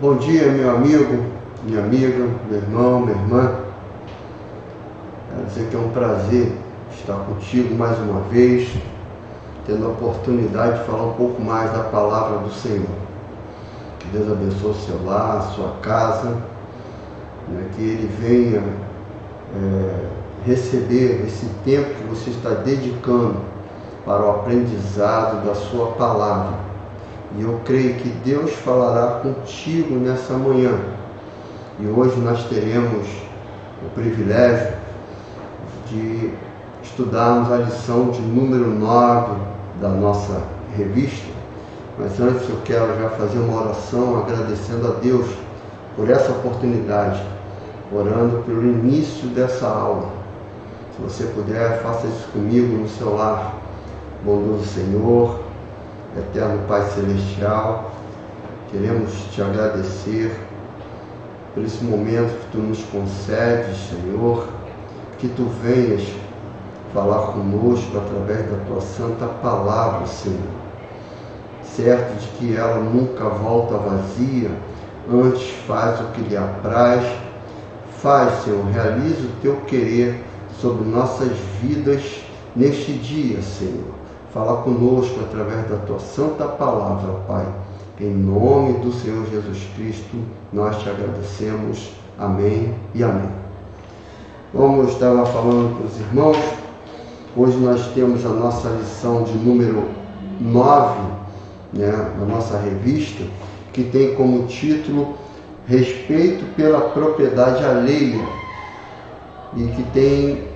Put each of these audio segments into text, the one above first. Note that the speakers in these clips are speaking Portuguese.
Bom dia, meu amigo, minha amiga, meu irmão, minha irmã. Quero dizer que é um prazer estar contigo mais uma vez, tendo a oportunidade de falar um pouco mais da palavra do Senhor. Que Deus abençoe o seu lar, a sua casa, que Ele venha receber esse tempo que você está dedicando para o aprendizado da sua palavra. E eu creio que Deus falará contigo nessa manhã. E hoje nós teremos o privilégio de estudarmos a lição de número 9 da nossa revista. Mas antes eu quero já fazer uma oração agradecendo a Deus por essa oportunidade, orando pelo início dessa aula. Se você puder, faça isso comigo no seu lar. Bondoso Senhor, Eterno Pai Celestial, queremos te agradecer por esse momento que tu nos concedes, Senhor, que tu venhas falar conosco através da tua santa palavra, Senhor, certo de que ela nunca volta vazia, antes faz o que lhe apraz. Faz, Senhor, realiza o teu querer sobre nossas vidas neste dia, Senhor. Fala conosco através da tua santa palavra, Pai. Em nome do Senhor Jesus Cristo, nós te agradecemos. Amém e amém. Vamos estar falando para os irmãos. Hoje nós temos a nossa lição de número 9, da nossa revista, que tem como título Respeito pela Propriedade Alheia, e que tem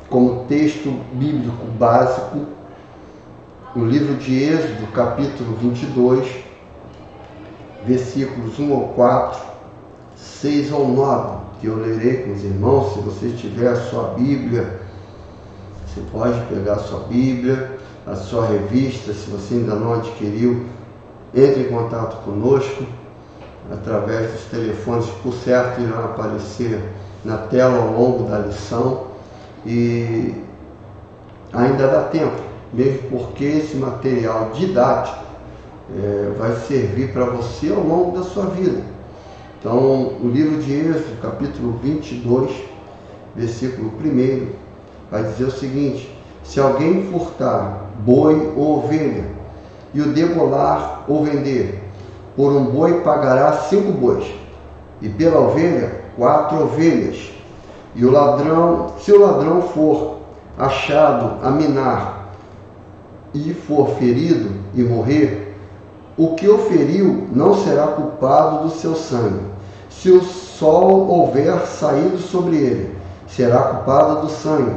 como texto bíblico básico o livro de Êxodo, capítulo 22, versículos 1 ao 4, 6 ao 9, que eu lerei com os irmãos. Se você tiver a sua Bíblia, você pode pegar a sua Bíblia, a sua revista. Se você ainda não adquiriu, entre em contato conosco através dos telefones que, por certo, irão aparecer na tela ao longo da lição. E ainda dá tempo, mesmo porque esse material didático vai servir para você ao longo da sua vida. Então, o livro de Êxodo, capítulo 22, versículo 1, vai dizer o seguinte: se alguém furtar boi ou ovelha e o degolar ou vender, por um boi pagará 5 bois, e pela ovelha 4 ovelhas. E o ladrão, se o ladrão for achado a minar e for ferido e morrer, o que o feriu não será culpado do seu sangue. Se o sol houver saído sobre ele, será culpado do sangue.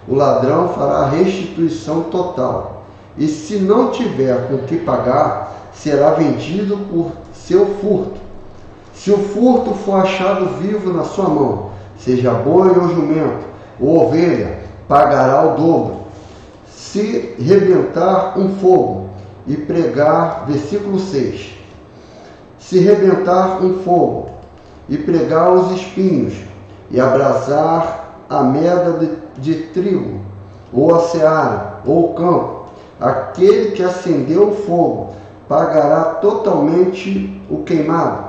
O ladrão fará restituição total. E se não tiver com que pagar, será vendido por seu furto. Se o furto for achado vivo na sua mão, seja boi ou jumento, ou ovelha, pagará o dobro. Se rebentar um fogo e pregar, versículo 6, se rebentar um fogo e pregar os espinhos e abrasar a meda de trigo, ou a seara, ou o campo, aquele que acendeu o fogo pagará totalmente o queimado.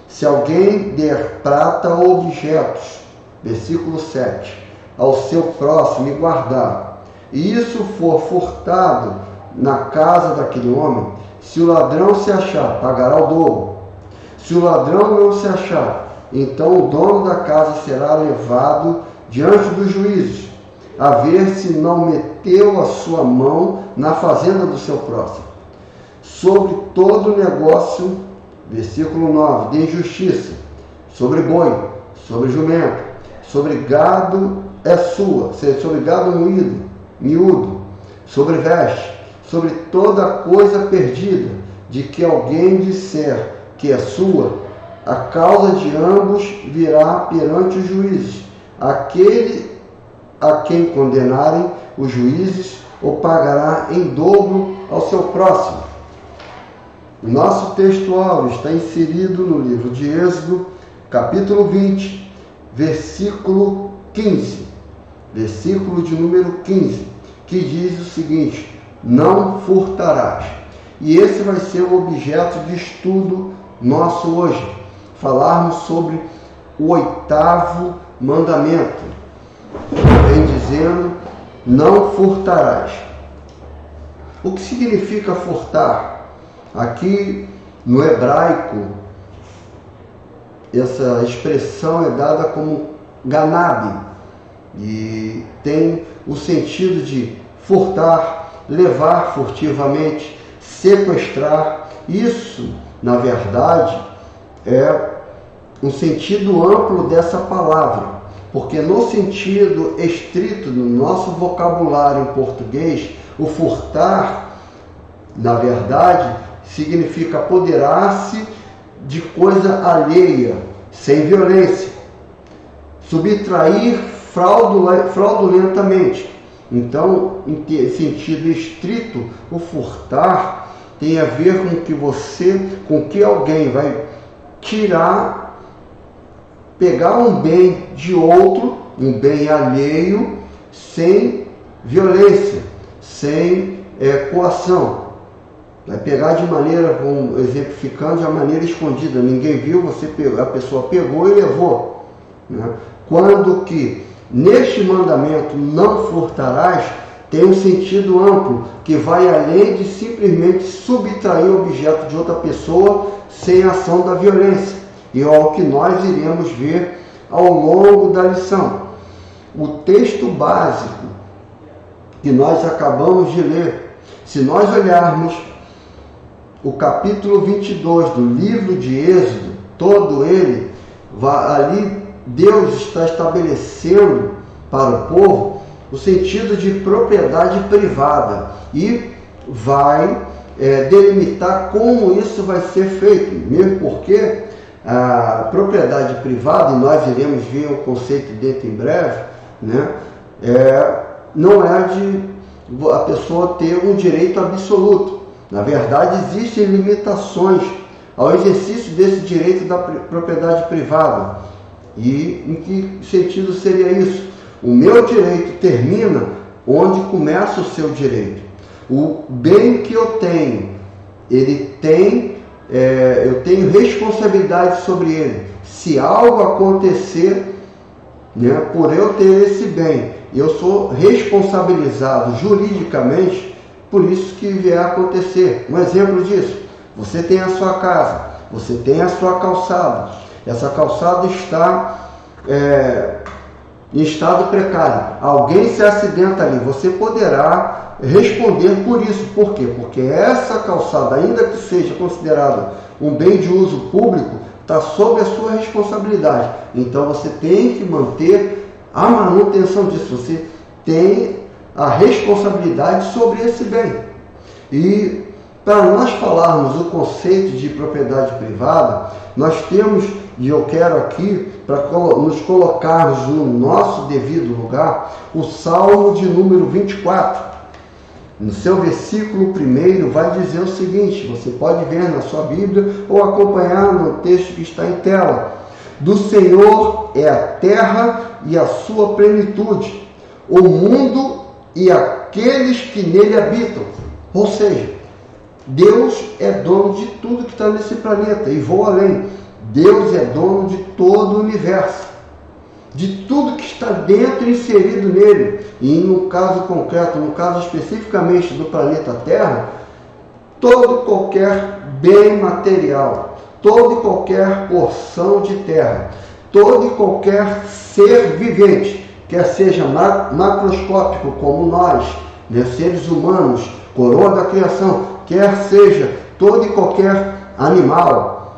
Se alguém der prata ou objetos, versículo 7, ao seu próximo e guardar, e isso for furtado na casa daquele homem, se o ladrão se achar, pagará o dobro. Se o ladrão não se achar, então o dono da casa será levado diante dos juízes, a ver se não meteu a sua mão na fazenda do seu próximo. Sobre todo negócio, versículo 9, de injustiça, sobre boi, sobre jumento, sobre gado é sua, sobre gado miúdo, sobre veste, sobre toda coisa perdida, de que alguém disser que é sua, a causa de ambos virá perante os juízes. Aquele a quem condenarem os juízes o pagará em dobro ao seu próximo. O nosso textual está inserido no livro de Êxodo, capítulo 20, versículo 15. Versículo de número 15, que diz o seguinte: não furtarás. E esse vai ser o objeto de estudo nosso hoje. Falarmos sobre o 8º mandamento. Vem dizendo, não furtarás. O que significa furtar? Aqui no hebraico, essa expressão é dada como ganab e tem o sentido de furtar, levar furtivamente, sequestrar. Isso, na verdade, é um sentido amplo dessa palavra, porque no sentido estrito do nosso vocabulário em português, o furtar, na verdade, significa apoderar-se de coisa alheia, sem violência, subtrair fraudulentamente. Então, em sentido estrito, o furtar tem a ver com que alguém vai tirar, pegar um bem de outro, um bem alheio, sem violência, sem coação. Vai pegar de maneira, exemplificando, de uma maneira escondida. Ninguém viu, a pessoa pegou e levou. Né? Quando que, neste mandamento, não furtarás, tem um sentido amplo, que vai além de simplesmente subtrair o objeto de outra pessoa sem ação da violência. E é o que nós iremos ver ao longo da lição. O texto básico que nós acabamos de ler, se nós olharmos o capítulo 22 do livro de Êxodo, todo ele, ali Deus está estabelecendo para o povo o sentido de propriedade privada e vai delimitar como isso vai ser feito, mesmo porque a propriedade privada, e nós iremos ver o conceito dentro em breve, né, não é de a pessoa ter um direito absoluto. Na verdade, existem limitações ao exercício desse direito da propriedade privada. E em que sentido seria isso? O meu direito termina onde começa o seu direito. O bem que eu tenho, eu tenho responsabilidade sobre ele. Se algo acontecer, né, por eu ter esse bem, eu sou responsabilizado juridicamente por isso que vier a acontecer. Um exemplo disso, você tem a sua casa, você tem a sua calçada. Essa calçada está em estado precário. Alguém se acidenta ali, você poderá responder por isso. Por quê? Porque essa calçada, ainda que seja considerada um bem de uso público, está sob a sua responsabilidade. Então você tem que manter a manutenção disso. Você tem a responsabilidade sobre esse bem. E para nós falarmos o conceito de propriedade privada, nós temos, e eu quero aqui, para nos colocarmos no nosso devido lugar, o Salmo de número 24. No seu versículo 1 vai dizer o seguinte, você pode ver na sua Bíblia ou acompanhar no texto que está em tela. Do Senhor é a terra e a sua plenitude, o mundo e aqueles que nele habitam. Ou seja, Deus é dono de tudo que está nesse planeta. E vou além. Deus é dono de todo o universo, de tudo que está dentro e inserido nele. E no caso concreto, no caso especificamente do planeta Terra, todo qualquer bem material, toda e qualquer porção de terra, todo e qualquer ser vivente, quer seja macroscópico como nós, né, seres humanos, coroa da criação, quer seja todo e qualquer animal,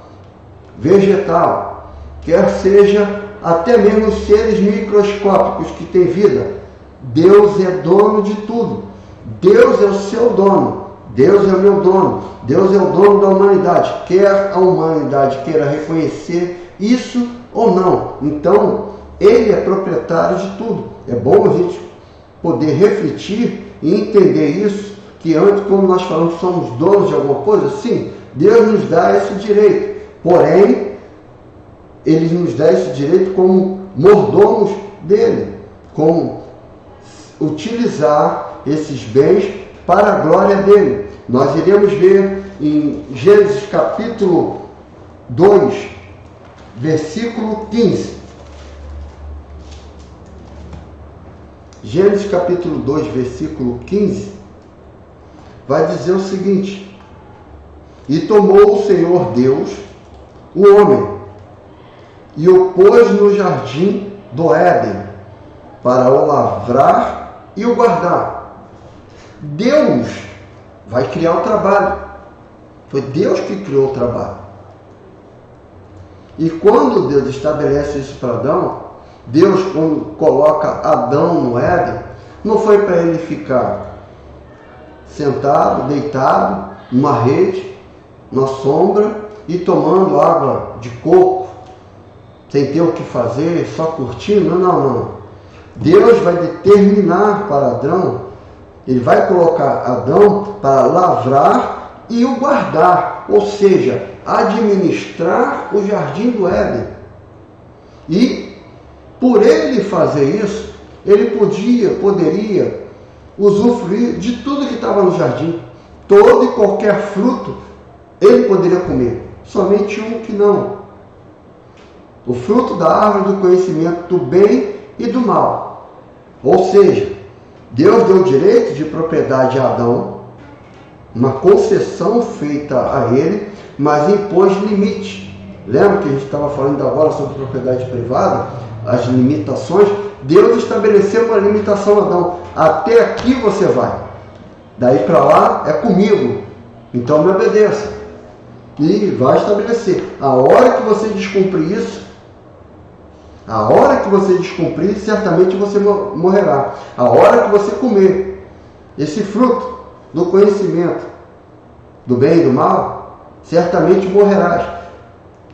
vegetal, quer seja até mesmo os seres microscópicos que têm vida. Deus é dono de tudo. Deus é o seu dono. Deus é o meu dono. Deus é o dono da humanidade. Quer a humanidade queira reconhecer isso ou não. Então, Ele é proprietário de tudo. É bom a gente poder refletir e entender isso, que antes, como nós falamos, somos donos de alguma coisa. Sim, Deus nos dá esse direito. Porém, Ele nos dá esse direito como mordomos dele, como utilizar esses bens para a glória dele. nós iremos ver em Gênesis capítulo 2, versículo 15. Gênesis capítulo 2, versículo 15, vai dizer o seguinte: e tomou o Senhor Deus o homem e o pôs no jardim do Éden para o lavrar e o guardar. Deus vai criar o trabalho. Foi Deus que criou o trabalho. E quando Deus estabelece isso para Adão, Deus, quando coloca Adão no Éden, não foi para ele ficar sentado, deitado, numa rede, na sombra e tomando água de coco, sem ter o que fazer, só curtindo. Não. Deus vai determinar para Adão, ele vai colocar Adão para lavrar e o guardar, ou seja, administrar o jardim do Éden. E por ele fazer isso, ele poderia usufruir de tudo que estava no jardim. Todo e qualquer fruto ele poderia comer, somente um que não. O fruto da árvore do conhecimento do bem e do mal. Ou seja, Deus deu direito de propriedade a Adão, uma concessão feita a ele, mas impôs limite. Lembra que a gente estava falando agora sobre propriedade privada? As limitações. Deus estabeleceu uma limitação a Adão. Até aqui você vai. Daí para lá é comigo. Então me obedeça. E vai estabelecer. A hora que você descumprir isso, certamente você morrerá. A hora que você comer esse fruto do conhecimento do bem e do mal, certamente morrerás.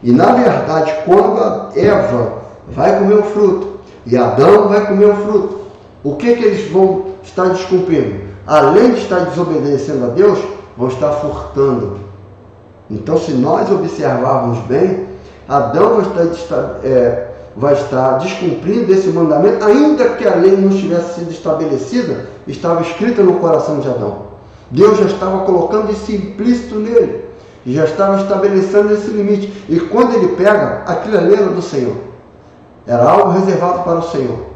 E na verdade, quando a Eva vai comer o fruto e Adão vai comer o fruto, o que eles vão estar descumprindo? Além de estar desobedecendo a Deus, vão estar furtando. Então, se nós observarmos bem, Adão vai estar descumprindo esse mandamento, ainda que a lei não tivesse sido estabelecida, estava escrita no coração de Adão. Deus já estava colocando isso implícito nele, e já estava estabelecendo esse limite. E quando ele pega, aquilo ali era do Senhor. Era algo reservado para o Senhor.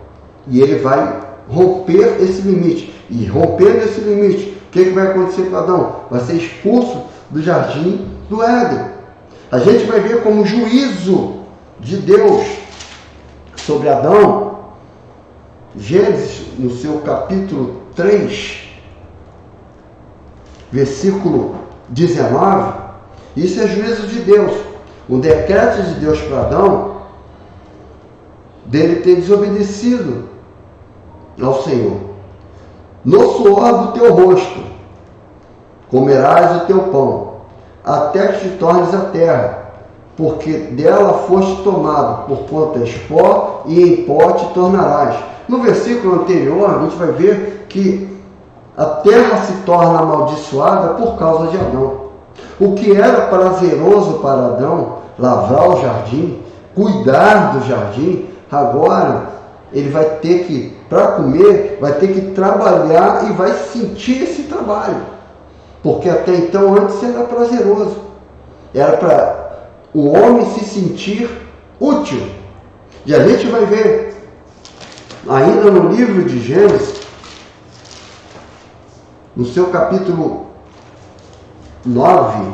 E ele vai romper esse limite. E rompendo esse limite, o que vai acontecer com Adão? Vai ser expulso do jardim do Éden. A gente vai ver como juízo de Deus sobre Adão, Gênesis, no seu capítulo 3, versículo 19, isso é juízo de Deus. O decreto de Deus para Adão, dele ter desobedecido ao Senhor. No suor do teu rosto comerás o teu pão, até que te tornes a terra, porque dela foste tomado, porquanto és pó, e em pó te tornarás. No versículo anterior, a gente vai ver que a terra se torna amaldiçoada por causa de Adão. O que era prazeroso para Adão, lavrar o jardim, cuidar do jardim, agora ele vai ter que, para comer, vai ter que trabalhar e vai sentir esse trabalho. Porque até então, antes era prazeroso. Era para o homem se sentir útil. E a gente vai ver, ainda no livro de Gênesis, no seu capítulo 9,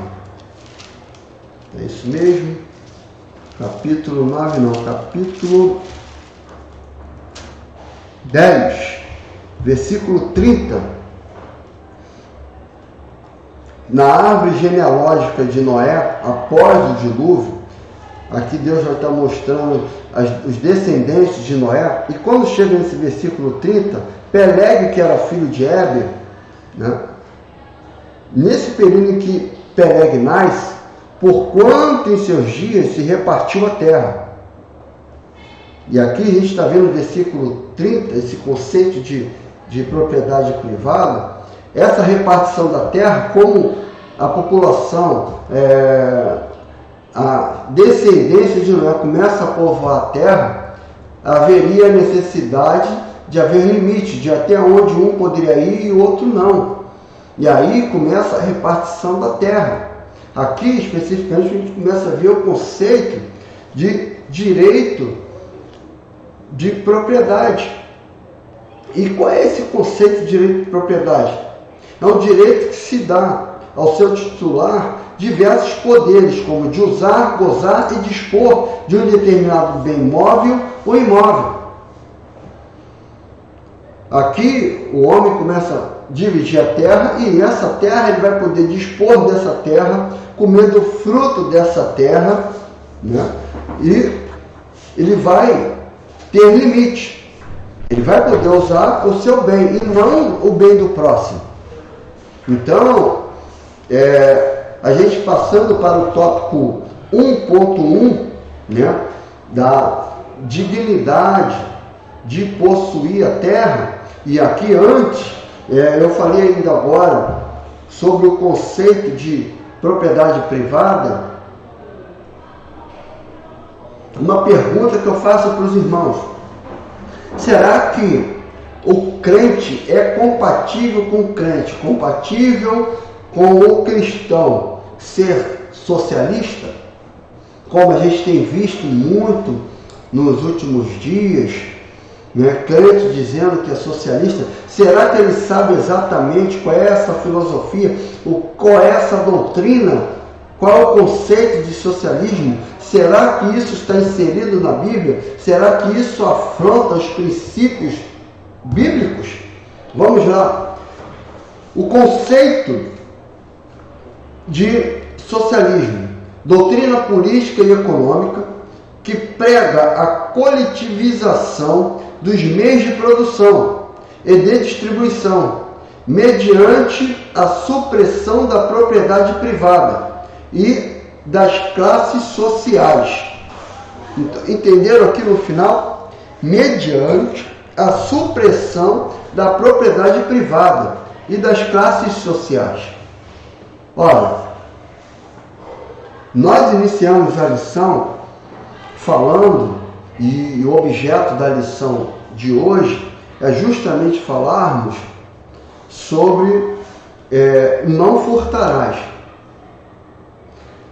é isso mesmo, capítulo 9 não, capítulo 10, versículo 30, na árvore genealógica de Noé, após o dilúvio, aqui Deus já está mostrando os descendentes de Noé, e quando chega nesse versículo 30, Peleg, que era filho de Éber, né? Nesse período em que Peleg nasce, por quanto em seus dias se repartiu a terra. E aqui a gente está vendo no versículo 30, esse conceito de propriedade privada, essa repartição da terra, como a população, a descendência de Noé começa a povoar a terra, haveria necessidade de haver limite, de até onde um poderia ir e o outro não. E aí começa a repartição da terra. Aqui, especificamente, a gente começa a ver o conceito de direito de propriedade. E qual é esse conceito de direito de propriedade? É um direito que se dá ao seu titular diversos poderes, como de usar, gozar e dispor de um determinado bem móvel ou imóvel. Aqui o homem começa a dividir a terra e nessa terra ele vai poder dispor dessa terra, comer do fruto dessa terra, né? E ele vai ter limite. Ele vai poder usar o seu bem e não o bem do próximo. Então, a gente passando para o tópico 1.1, né, da dignidade de possuir a terra, e aqui antes, eu falei ainda agora sobre o conceito de propriedade privada. Uma pergunta que eu faço para os irmãos: será que o crente é compatível com o crente, compatível com o cristão ser socialista? Como a gente tem visto muito nos últimos dias, né, crente dizendo que é socialista. Será que ele sabe exatamente qual é essa filosofia, qual é essa doutrina, qual é o conceito de socialismo? Será que isso está inserido na Bíblia? Será que isso afronta os princípios bíblicos? Vamos lá. O conceito de socialismo, doutrina política e econômica que prega a coletivização dos meios de produção e de distribuição, mediante a supressão da propriedade privada e das classes sociais. Então, entenderam aqui no final? Mediante a supressão da propriedade privada e das classes sociais. Ora, nós iniciamos a lição falando, e o objeto da lição de hoje é justamente falarmos sobre não furtarás.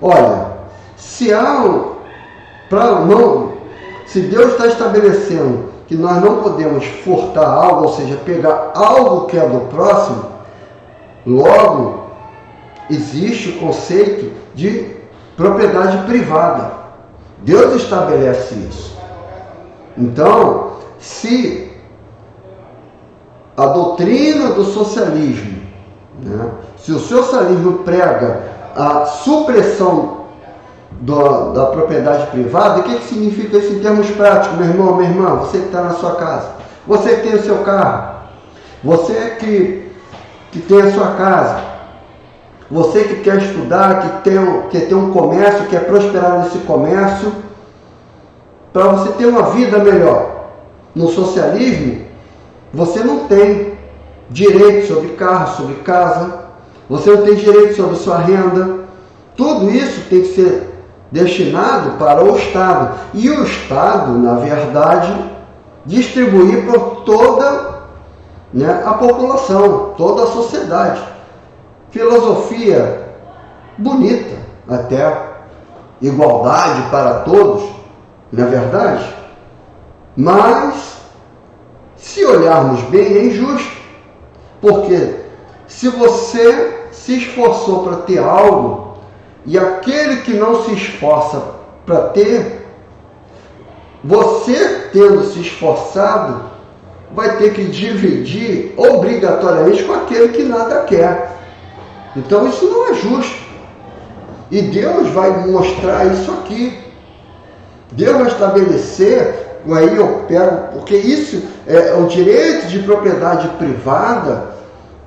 Olha, se Deus está estabelecendo que nós não podemos furtar algo, ou seja, pegar algo que é do próximo, logo existe o conceito de propriedade privada. Deus estabelece isso. Então, se a doutrina do socialismo, né, se o socialismo prega a supressão da propriedade privada, o que significa isso em termos práticos, meu irmão, minha irmã? Você que está na sua casa, você que tem o seu carro, você que tem a sua casa, você que quer estudar, que tem um comércio, quer prosperar nesse comércio, para você ter uma vida melhor. No socialismo, você não tem direito sobre carro, sobre casa, você não tem direito sobre sua renda. Tudo isso tem que ser destinado para o Estado. E o Estado, na verdade, distribuir por toda, né, a população, toda a sociedade. Filosofia bonita, até igualdade para todos, não é verdade? Mas, se olharmos bem, é injusto. Porque se você se esforçou para ter algo, e aquele que não se esforça para ter, você tendo se esforçado, vai ter que dividir obrigatoriamente com aquele que nada quer. Então isso não é justo. E Deus vai mostrar isso aqui. Deus vai estabelecer, aí eu pego, porque isso é o direito de propriedade privada,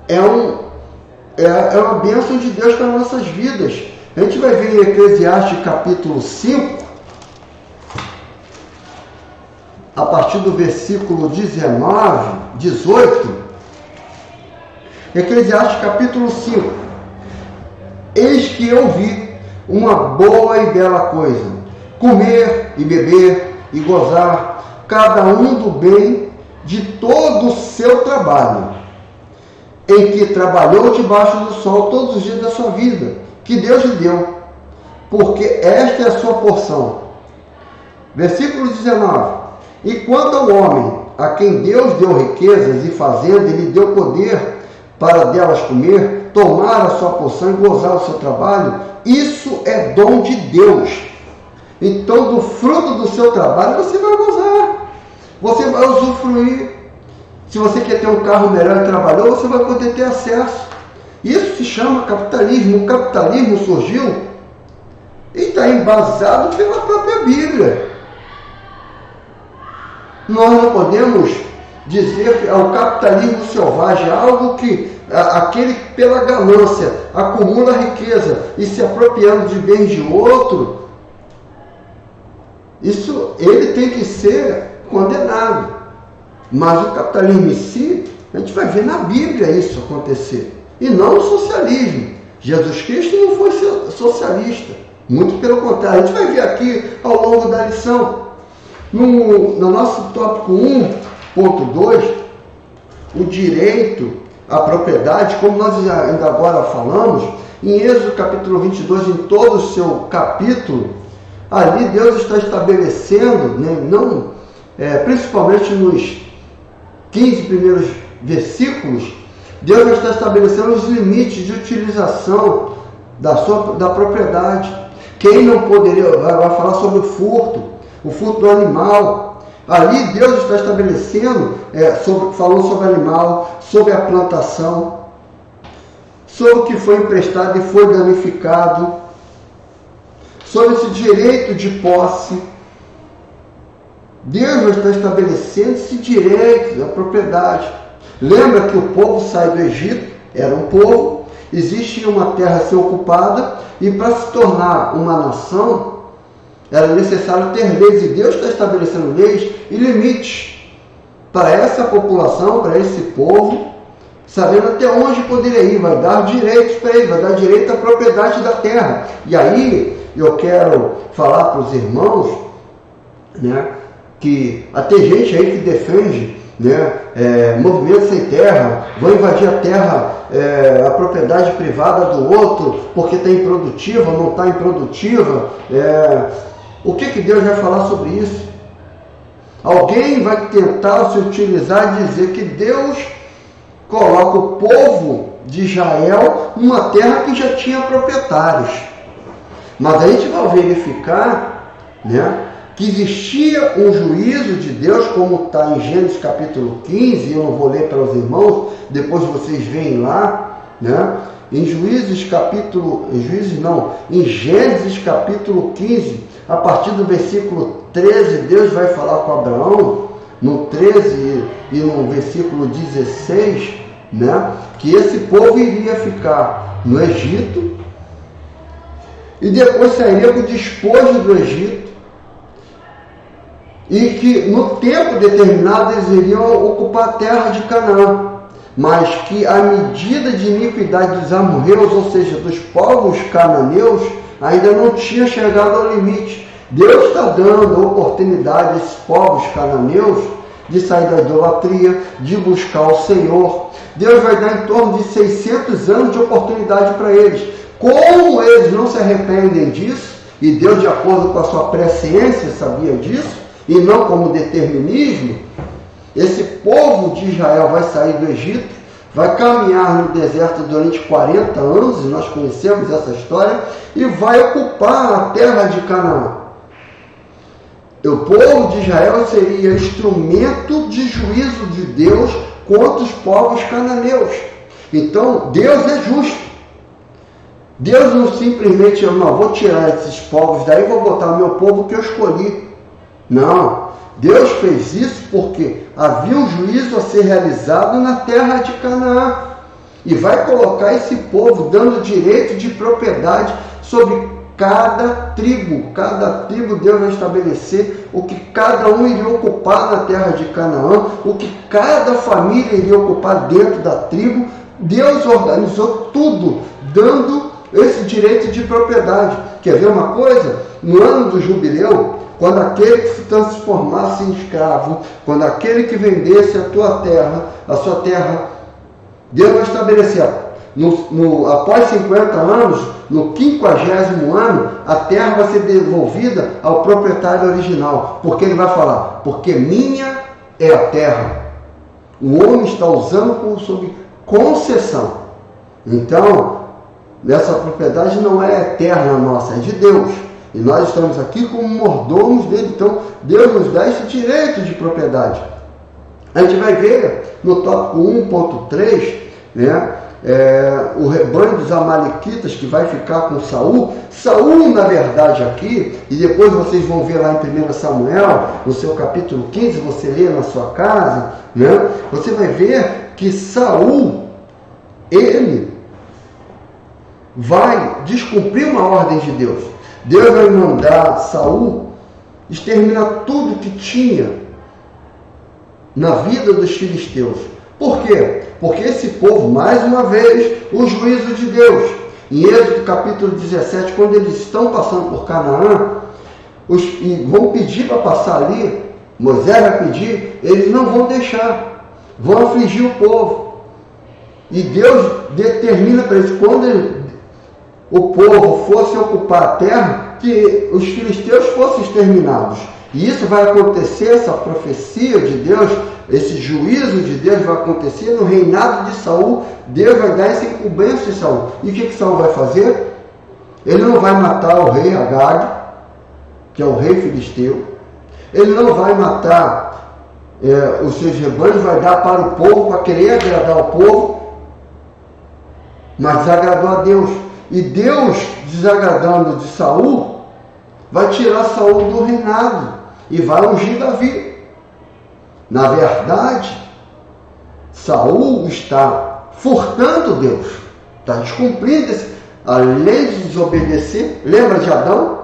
é uma bênção de Deus para nossas vidas. A gente vai ver em Eclesiastes capítulo 5, a partir do versículo 19, 18, Eclesiastes capítulo 5. Eis que eu vi uma boa e bela coisa, comer e beber e gozar, cada um do bem de todo o seu trabalho. em que trabalhou debaixo do sol todos os dias da sua vida, que Deus lhe deu, porque esta é a sua porção. Versículo 19. E quanto ao homem, a quem Deus deu riquezas e fazenda, e lhe deu poder para delas comer, tomar a sua porção e gozar o seu trabalho, isso é dom de Deus. Então, do fruto do seu trabalho, você vai gozar, você vai usufruir. Se você quer ter um carro melhor e trabalhou, você vai poder ter acesso. Isso se chama capitalismo. O capitalismo surgiu e está embasado pela própria Bíblia. Nós não podemos dizer que é o capitalismo selvagem, algo que aquele que pela ganância acumula riqueza e se apropriando de bens de outro, ele tem que ser condenado. Mas o capitalismo em si, a gente vai ver na Bíblia isso acontecer. E não no socialismo. Jesus Cristo não foi socialista. Muito pelo contrário. A gente vai ver aqui ao longo da lição. No nosso tópico 1.2, o direito à propriedade, como nós ainda agora falamos, em Êxodo capítulo 22, em todo o seu capítulo, ali Deus está estabelecendo, principalmente nos 15 primeiros versículos, Deus está estabelecendo os limites de utilização da propriedade. Quem não poderia, vai falar sobre o furto do animal. Ali Deus está estabelecendo, falando sobre o animal, sobre a plantação, sobre o que foi emprestado e foi danificado, sobre esse direito de posse. Deus está estabelecendo esse direito da propriedade. Lembra que o povo sai do Egito, era um povo, existia uma terra a ser ocupada, e para se tornar uma nação, era necessário ter leis, e Deus está estabelecendo leis e limites para essa população, para esse povo, sabendo até onde poderia ir, vai dar direitos para ele, vai dar direito à propriedade da terra. E aí, eu quero falar para os irmãos, que até gente aí que defende, movimento sem terra, vão invadir a terra, a propriedade privada do outro, porque está improdutiva, não está improdutiva. O que Deus vai falar sobre isso? Alguém vai tentar se utilizar e dizer que Deus coloca o povo de Israel numa terra que já tinha proprietários. Mas a gente vai verificar, que existia um juízo de Deus, como está em Gênesis capítulo 15, eu não vou ler para os irmãos, depois vocês veem lá, em Gênesis capítulo 15, a partir do versículo 13, Deus vai falar com Abraão, no 13 e no versículo 16, que esse povo iria ficar no Egito, e depois sairia com o despojo do Egito, e que no tempo determinado eles iriam ocupar a terra de Canaã, mas que a medida de iniquidade dos amorreus, ou seja, dos povos cananeus, ainda não tinha chegado ao limite. Deus está dando oportunidade a esses povos cananeus de sair da idolatria, de buscar o Senhor. Deus vai dar em torno de 600 anos de oportunidade para eles. Como eles não se arrependem disso, e Deus, de acordo com a sua presciência, sabia disso, e não como determinismo, esse povo de Israel vai sair do Egito, vai caminhar no deserto durante 40 anos, e nós conhecemos essa história, e vai ocupar a terra de Canaã. O povo de Israel seria instrumento de juízo de Deus contra os povos cananeus. Então, Deus é justo. Deus não simplesmente, vou tirar esses povos daí, vou botar o meu povo que eu escolhi. Não, Deus fez isso porque havia um juízo a ser realizado na terra de Canaã. E vai colocar esse povo dando direito de propriedade sobre cada tribo. Cada tribo Deus vai estabelecer o que cada um iria ocupar na terra de Canaã, o que cada família iria ocupar dentro da tribo. Deus organizou tudo, dando esse direito de propriedade. Quer ver uma coisa? No ano do jubileu, quando aquele que se transformasse em escravo, quando aquele que vendesse a sua terra, Deus vai estabelecer, após 50 anos, no 50º ano, a terra vai ser devolvida ao proprietário original. Porque ele vai falar, porque minha é a terra. O homem está usando sob concessão. Então, essa propriedade não é eterna nossa, é de Deus. E nós estamos aqui como mordomos dele. Então, Deus nos dá esse direito de propriedade. A gente vai ver no tópico 1.3, né, o rebanho dos amalequitas que vai ficar com Saul. Saul, na verdade, aqui, e depois vocês vão ver lá em 1 Samuel, no seu capítulo 15, você lê na sua casa, né, você vai ver que Saul, ele vai descumprir uma ordem de Deus. Deus vai mandar Saul exterminar tudo que tinha na vida dos filisteus. Por quê? Porque esse povo, mais uma vez, o juízo de Deus. Em Êxodo capítulo 17, quando eles estão passando por Canaã, e vão pedir para passar ali, Moisés vai pedir, eles não vão deixar, vão afligir o povo. E Deus determina para eles, quando o povo fosse ocupar a terra, que os filisteus fossem exterminados. E isso vai acontecer, essa profecia de Deus, esse juízo de Deus vai acontecer no reinado de Saul. Deus vai dar essa incumbência de Saul. E o que Saul vai fazer? Ele não vai matar o rei Agag, que é o rei filisteu. Ele não vai matar os seus rebanhos, vai dar para o povo, para querer agradar o povo, mas desagradou a Deus. E Deus, desagradando de Saul, vai tirar Saul do reinado e vai ungir Davi. Na verdade, Saul está furtando Deus, está descumprindo a lei de desobedecer. Lembra de Adão?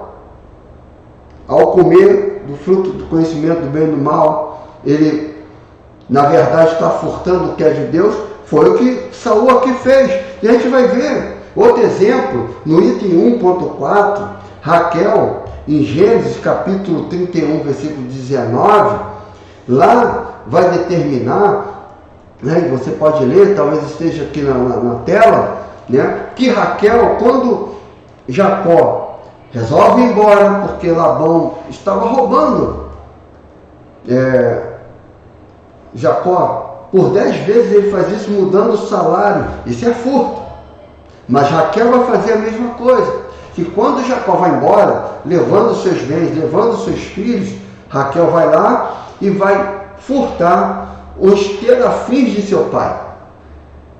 Ao comer do fruto do conhecimento do bem e do mal, ele, na verdade, está furtando o que é de Deus. Foi o que Saul aqui fez. E a gente vai ver outro exemplo no item 1.4, Raquel, em Gênesis capítulo 31, versículo 19, lá vai determinar, né, você pode ler, talvez esteja aqui na tela, né, que Raquel, quando Jacó resolve ir embora, porque Labão estava roubando Jacó, por 10 vezes ele faz isso mudando o salário, isso é furto. Mas Raquel vai fazer a mesma coisa. Que quando Jacó vai embora, levando seus bens, levando seus filhos, Raquel vai lá e vai furtar os terafins de seu pai.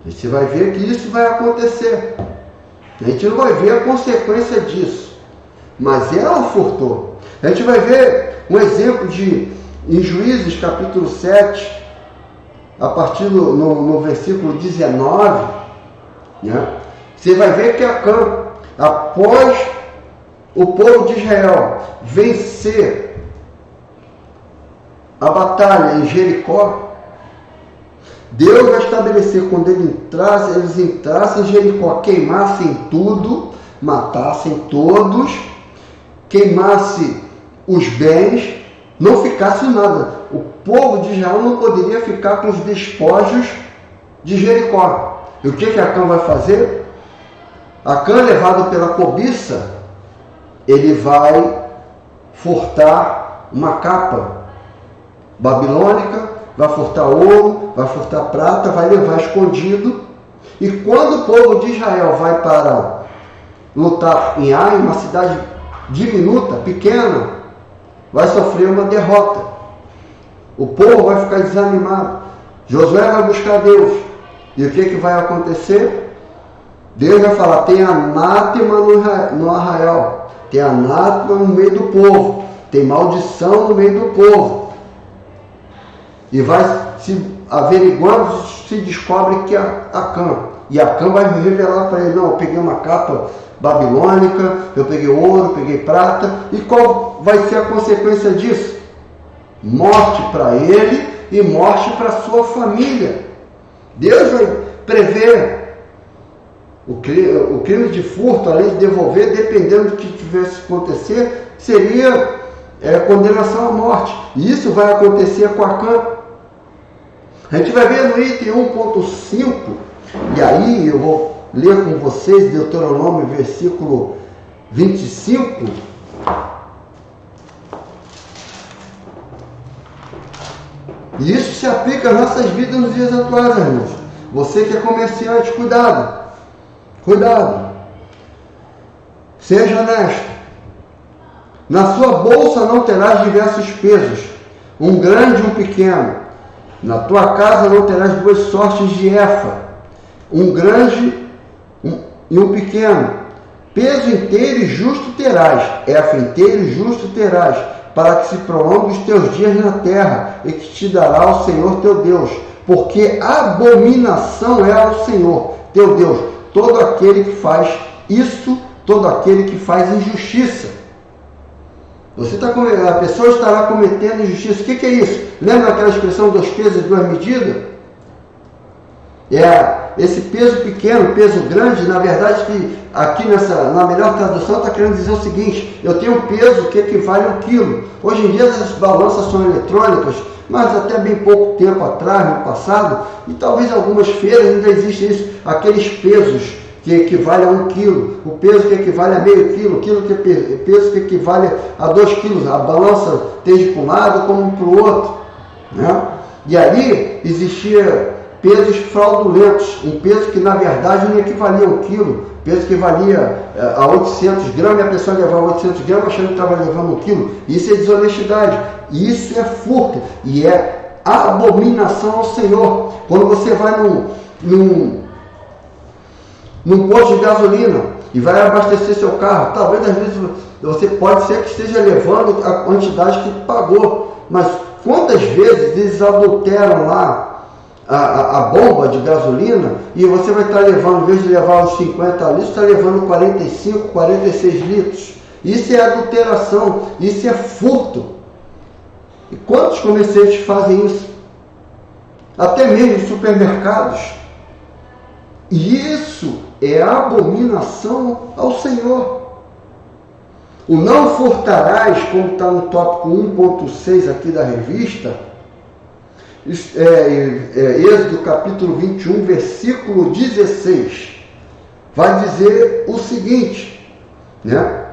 Você vai ver que isso vai acontecer. A gente não vai ver a consequência disso. Mas ela furtou. A gente vai ver um exemplo em Juízes capítulo 7, a partir no versículo 19, né? Você vai ver que Acã, após o povo de Israel vencer a batalha em Jericó, Deus vai estabelecer, quando eles entrassem em Jericó, queimassem tudo, matassem todos, queimassem os bens, não ficasse nada. O povo de Israel não poderia ficar com os despojos de Jericó. E o que Acã vai fazer? Acã, levado pela cobiça, ele vai furtar uma capa babilônica, vai furtar ouro, vai furtar prata, vai levar escondido. E quando o povo de Israel vai para lutar em Ai, uma cidade diminuta, pequena, vai sofrer uma derrota. O povo vai ficar desanimado. Josué vai buscar Deus. E o que vai acontecer? Deus vai falar, tem anátema no arraial, tem anátema no meio do povo, tem maldição no meio do povo. E vai se averiguando, se descobre que é Acã. E Acã vai revelar para ele, não, eu peguei uma capa babilônica, eu peguei ouro, peguei prata. E qual vai ser a consequência disso? Morte para ele e morte para sua família. Deus vai prever o crime de furto, além de devolver, dependendo do que tivesse acontecer, seria condenação à morte. E isso vai acontecer com Acã. A gente vai ver no item 1.5, E aí eu vou ler com vocês Deuteronômio, versículo 25. E isso se aplica às nossas vidas nos dias atuais, irmãos. Você que é comerciante, cuidado. Cuidado. Seja honesto. Na sua bolsa não terás diversos pesos, um grande e um pequeno. Na tua casa não terás duas sortes de efa, um grande e um pequeno. Peso inteiro e justo terás, efa inteiro e justo terás, para que se prolongue os teus dias na terra, e que te dará o Senhor teu Deus, porque abominação é ao Senhor teu Deus todo aquele que faz isso, todo aquele que faz injustiça. A pessoa estará cometendo injustiça. O que é isso? Lembra aquela expressão 2 pesos e 2 medidas? Esse peso pequeno, peso grande, na verdade, que aqui na melhor tradução está querendo dizer o seguinte: eu tenho um peso que equivale a 1 quilo. Hoje em dia as balanças são eletrônicas, mas até bem pouco tempo atrás, no passado, e talvez algumas feiras ainda existem isso, aqueles pesos que equivale a 1 quilo, o peso que equivale a meio quilo, peso que equivale a 2 quilos, a balança desde para um lado como para o outro, né? E ali existia pesos fraudulentos, um peso que na verdade não equivalia a 1 quilo, peso que valia a 800 gramas, e a pessoa levava 800 gramas achando que estava levando 1 quilo. Isso é desonestidade, isso é furto, e é abominação ao Senhor. Quando você vai num posto de gasolina e vai abastecer seu carro, talvez às vezes você pode ser que esteja levando a quantidade que pagou, mas quantas vezes eles adulteram lá a bomba de gasolina e você vai estar levando, em vez de levar os 50 litros, está levando 45, 46 litros. Isso é adulteração, isso é furto. E quantos comerciantes fazem isso? Até mesmo em supermercados. E isso é abominação ao Senhor. O não furtarás, como está no tópico 1.6 aqui da revista, Êxodo capítulo 21, versículo 16, vai dizer o seguinte, né?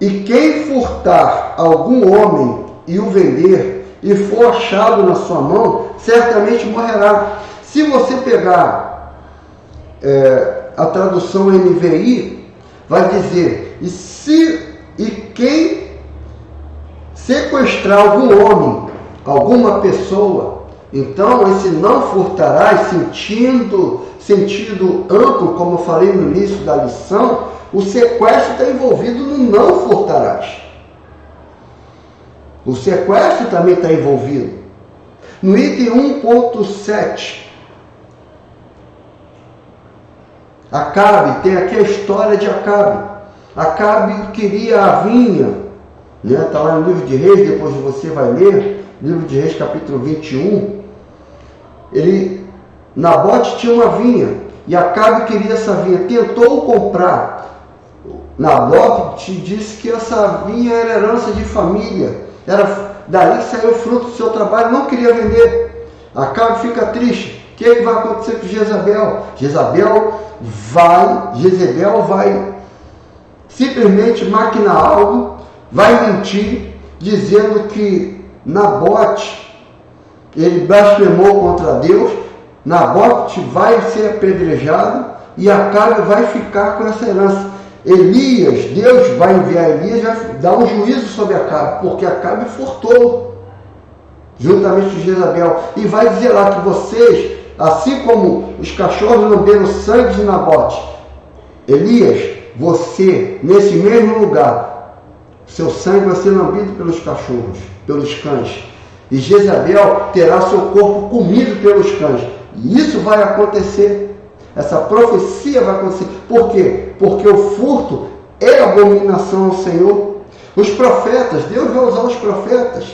E quem furtar algum homem e o vender, e for achado na sua mão, certamente morrerá. Se você pegar a tradução NVI, vai dizer, e quem sequestrar algum homem, alguma pessoa, então esse não furtarás, sentido amplo, como eu falei no início da lição, o sequestro está envolvido no não furtarás. O sequestro também está envolvido. No item 1.7, Acabe, tem aqui a história de Acabe. Acabe queria a vinha, né? Está lá no livro de Reis, depois você vai ler, livro de Reis capítulo 21. Nabote tinha uma vinha, e Acabe queria essa vinha, tentou comprar. Nabote disse que essa vinha era herança de família, era dali que saiu o fruto do seu trabalho, não queria vender. Acabe fica triste. O que vai acontecer com Jezabel? Jezabel vai simplesmente maquinar algo, vai mentir, dizendo que Nabote, ele blasfemou contra Deus, Nabote vai ser apedrejado e Acabe vai ficar com essa herança. Deus vai enviar Elias e vai dar um juízo sobre Acabe, porque Acabe furtou, juntamente com Jezabel, e vai dizer lá que vocês, assim como os cachorros lamberam o sangue de Nabote, Elias, você, nesse mesmo lugar, seu sangue vai ser lambido pelos cachorros, pelos cães, e Jezabel terá seu corpo comido pelos cães. E isso vai acontecer. Essa profecia vai acontecer. Por quê? Porque o furto é abominação ao Senhor. Os profetas, Deus vai usar os profetas.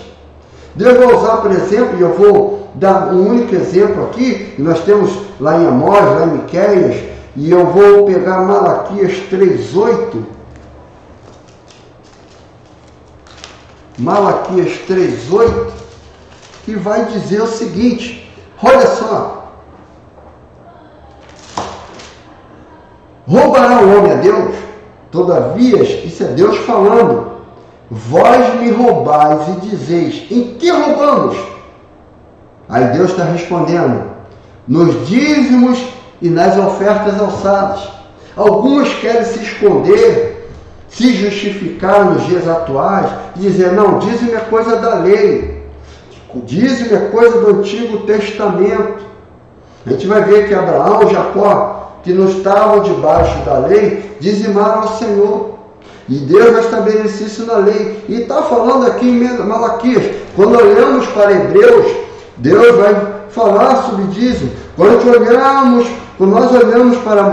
Deus vai usar, por exemplo, e eu vou dar um único exemplo aqui, e nós temos lá em Amós, lá em Miqueias, e eu vou pegar Malaquias 3:8. Malaquias 3:8, que vai dizer o seguinte, olha só, roubará o homem a Deus? Todavia, isso é Deus falando. Vós me roubais e dizeis, em que roubamos? Aí Deus está respondendo, nos dízimos e nas ofertas alçadas. Alguns querem se esconder, se justificar nos dias atuais, e dizer, não, dízimo é coisa da lei. O dízimo é coisa do Antigo Testamento. A gente vai ver que Abraão e Jacó, que não estavam debaixo da lei, dizimaram ao Senhor. E Deus vai estabelecer isso na lei. E está falando aqui em Malaquias. Quando olhamos para Hebreus, Deus vai falar sobre dízimo. Quando nós olhamos para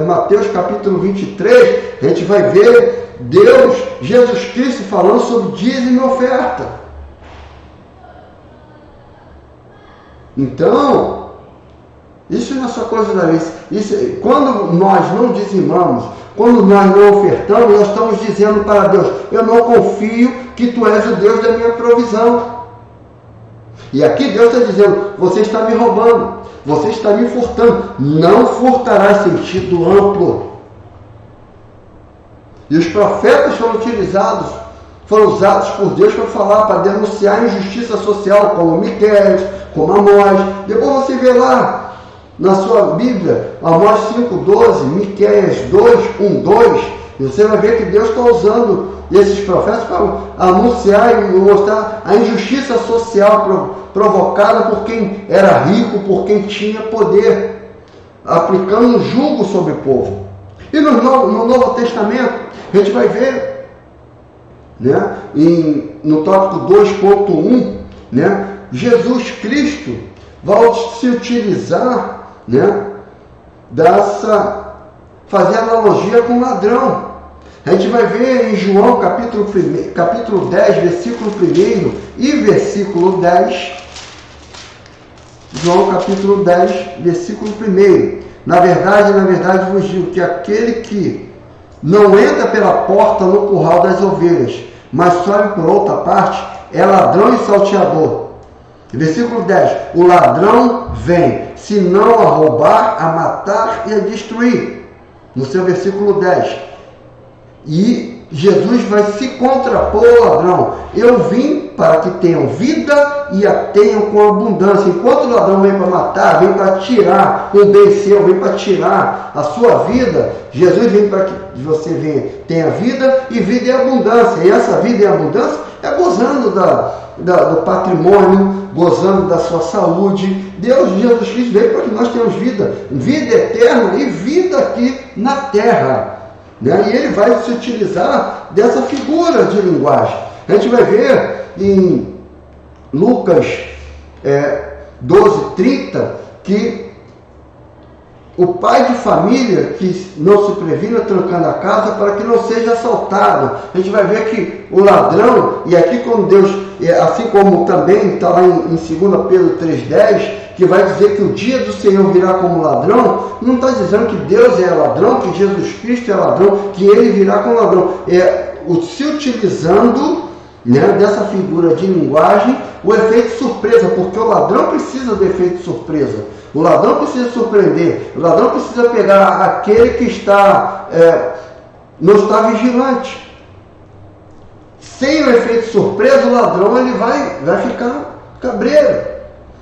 Mateus capítulo 23, a gente vai ver Deus, Jesus Cristo, falando sobre dízimo e oferta. Então, isso não é só coisa da lei. Quando nós não dizimamos, quando nós não ofertamos, nós estamos dizendo para Deus, eu não confio que Tu és o Deus da minha provisão. E aqui Deus está dizendo, você está me roubando, você está me furtando. Não furtarás, sentido amplo. E os profetas foram usados por Deus para falar, para denunciar a injustiça social, como Miqueias, como Amós. Depois você vê lá, na sua Bíblia, Amós 5,12, Miqueias 2, 2, e você vai ver que Deus está usando esses profetas para anunciar e mostrar a injustiça social provocada por quem era rico, por quem tinha poder, aplicando um jugo sobre o povo. E no Novo Testamento, a gente vai ver, né, no tópico 2.1, né, Jesus Cristo vai se utilizar, né, fazer analogia com ladrão. A gente vai ver em João capítulo 10, versículo 1 e versículo 10. João capítulo 10, versículo 1. Na verdade vos digo que aquele que não entra pela porta no curral das ovelhas, mas sobe por outra parte, é ladrão e salteador. Versículo 10. O ladrão vem, senão a roubar, a matar e a destruir. No seu versículo 10. E Jesus vai se contrapor ao ladrão. Eu vim para que tenham vida e a tenham com abundância. Enquanto o ladrão vem para matar, vem para tirar o bem seu, vem para tirar a sua vida, Jesus vem para que você tenha vida e vida e abundância. E essa vida e abundância é gozando do patrimônio, gozando da sua saúde. Jesus Cristo veio para que nós tenhamos vida eterna e vida aqui na terra. Né? E ele vai se utilizar dessa figura de linguagem. A gente vai ver em Lucas 12:30 que o pai de família que não se previna trancando a casa para que não seja assaltado. A gente vai ver que o ladrão, e aqui como Deus, assim como também está lá em 2 Pedro 3,10, que vai dizer que o dia do Senhor virá como ladrão, não está dizendo que Deus é ladrão, que Jesus Cristo é ladrão, que ele virá como ladrão. Se utilizando, né, dessa figura de linguagem, o efeito surpresa, porque o ladrão precisa do efeito surpresa. O ladrão precisa surpreender, o ladrão precisa pegar aquele que não está vigilante. Sem o efeito surpresa, o ladrão ele vai ficar cabreiro.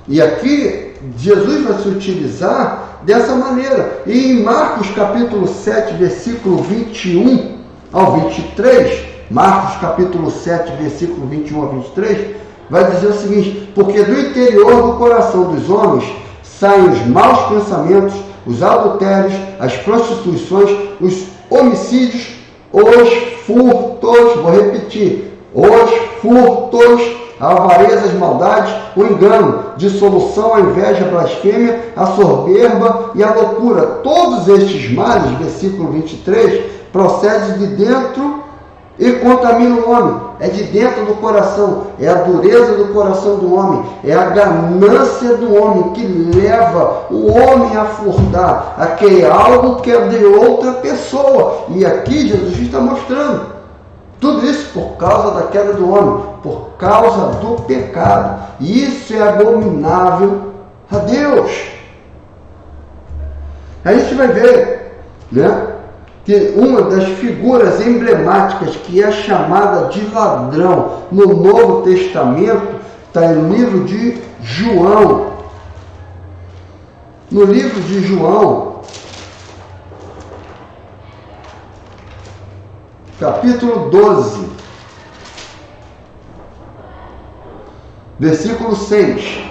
E aqui, Jesus vai se utilizar dessa maneira. E em Marcos capítulo 7, versículo 21 ao 23, Marcos capítulo 7, versículo 21 ao 23, vai dizer o seguinte: porque do interior do coração dos homens saem os maus pensamentos, os adultérios, as prostituições, os homicídios, os furtos, vou repetir, os furtos, a avareza, as maldades, o engano, dissolução, a inveja, a blasfêmia, a soberba e a loucura. Todos estes males, versículo 23, procedem de dentro e contamina o homem. É de dentro do coração, é a dureza do coração do homem, é a ganância do homem que leva o homem a furtar, a querer algo que é de outra pessoa. E aqui Jesus está mostrando tudo isso por causa da queda do homem, por causa do pecado. E isso é abominável a Deus. A gente vai ver, né, que uma das figuras emblemáticas que é chamada de ladrão no Novo Testamento está no livro de João. No livro de João, capítulo 12, versículo 6.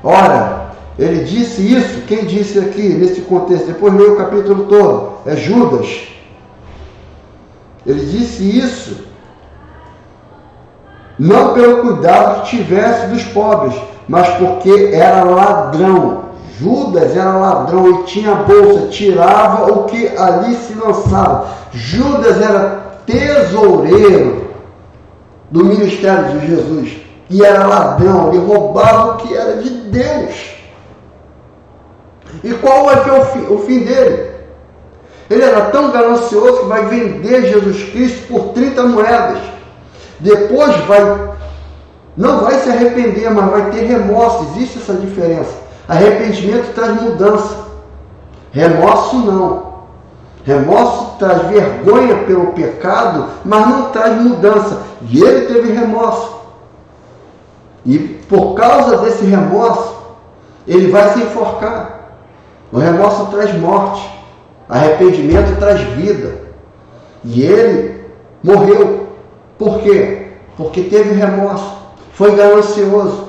Ora, ele disse isso, quem disse aqui nesse contexto? Depois leia o capítulo todo, é Judas. Ele disse isso não pelo cuidado que tivesse dos pobres, mas porque era ladrão. Judas era ladrão e tinha bolsa, tirava o que ali se lançava. Judas era tesoureiro do ministério de Jesus e era ladrão, ele roubava o que era de Deus. E qual vai ser o fim dele? Ele era tão ganancioso que vai vender Jesus Cristo por 30 moedas. Depois não vai se arrepender, mas vai ter remorso. Existe essa diferença. Arrependimento traz mudança. Remorso não. Remorso traz vergonha pelo pecado, mas não traz mudança. E ele teve remorso. E por causa desse remorso, ele vai se enforcar. O remorso traz morte. Arrependimento traz vida. E ele morreu. Por quê? Porque teve remorso. Foi ganancioso.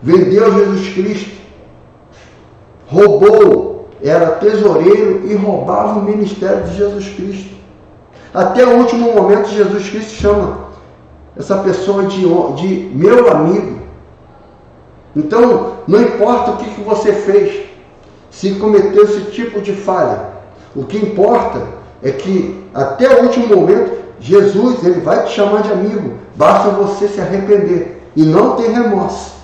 Vendeu Jesus Cristo. Roubou. Era tesoureiro e roubava o ministério de Jesus Cristo. Até o último momento, Jesus Cristo chama essa pessoa de meu amigo. Então, não importa o que você fez, se cometeu esse tipo de falha. O que importa é que até o último momento, Jesus ele vai te chamar de amigo. Basta você se arrepender e não ter remorso.